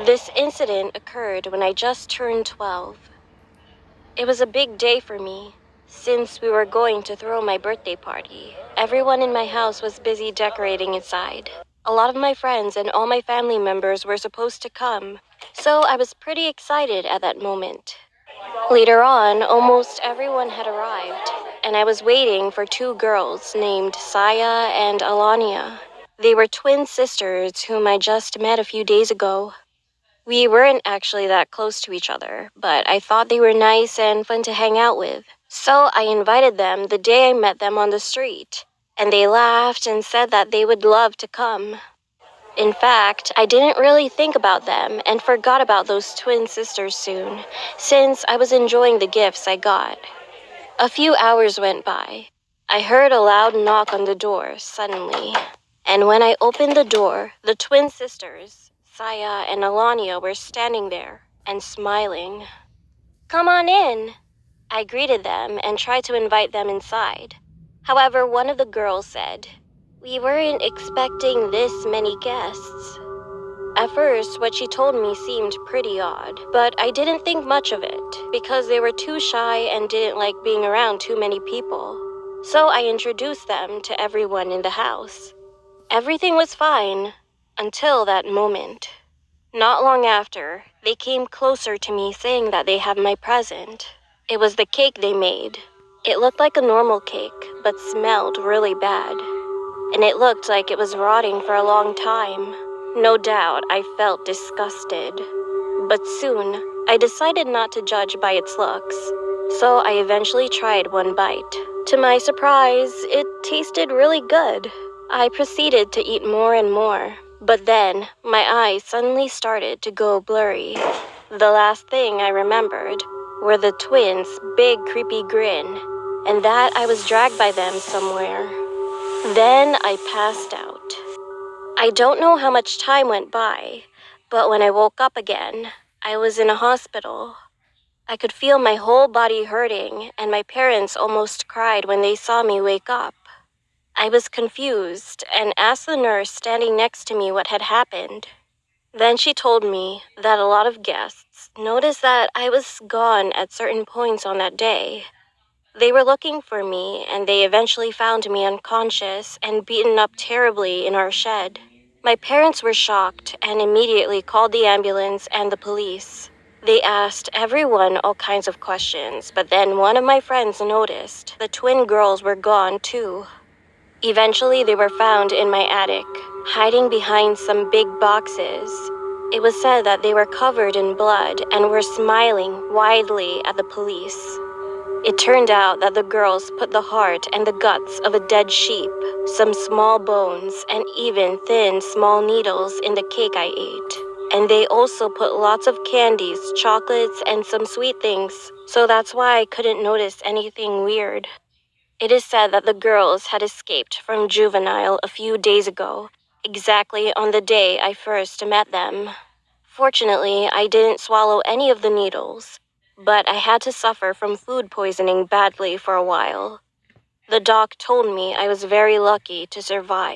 This incident occurred when I just turned 12. It was a big day for me, since we were going to throw my birthday party. Everyone in my house was busy decorating inside. A lot of my friends and all my family members were supposed to come, so I was pretty excited at that moment. Later on, almost everyone had arrived, and I was waiting for two girls named Saya and Alania. They were twin sisters whom I just met a few days ago. We weren't actually that close to each other, but I thought they were nice and fun to hang out with. So I invited them the day I met them on the street, and they laughed and said that they would love to come. In fact, I didn't really think about them and forgot about those twin sisters soon, since I was enjoying the gifts I got. A few hours went by. I heard a loud knock on the door suddenly, and when I opened the door, the twin sisters, Saya and Alania, were standing there and smiling. "Come on in." I greeted them and tried to invite them inside. However, one of the girls said, "We weren't expecting this many guests." At first, what she told me seemed pretty odd, but I didn't think much of it because they were too shy and didn't like being around too many people. So I introduced them to everyone in the house. Everything was fine until that moment. Not long after, they came closer to me saying that they have my present. It was the cake they made. It looked like a normal cake, but smelled really bad. And it looked like it was rotting for a long time. No doubt, I felt disgusted. But soon, I decided not to judge by its looks, so I eventually tried one bite. To my surprise, it tasted really good. I proceeded to eat more and more, but then my eyes suddenly started to go blurry. The last thing I remembered were the twins' big creepy grin, and that I was dragged by them somewhere. Then I passed out. I don't know how much time went by, but when I woke up again, I was in a hospital. I could feel my whole body hurting, and my parents almost cried when they saw me wake up. I was confused and asked the nurse standing next to me what had happened. Then she told me that a lot of guests noticed that I was gone at certain points on that day. They were looking for me, and they eventually found me unconscious and beaten up terribly in our shed. My parents were shocked and immediately called the ambulance and the police. They asked everyone all kinds of questions, but then one of my friends noticed the twin girls were gone too. Eventually, they were found in my attic, hiding behind some big boxes. It was said that they were covered in blood and were smiling widely at the police. It turned out that the girls put the heart and the guts of a dead sheep, some small bones, and even thin, small needles in the cake I ate. And they also put lots of candies, chocolates, and some sweet things, so that's why I couldn't notice anything weird. It is said that the girls had escaped from juvenile a few days ago, exactly on the day I first met them. Fortunately, I didn't swallow any of the needles, but I had to suffer from food poisoning badly for a while. The doc told me I was very lucky to survive.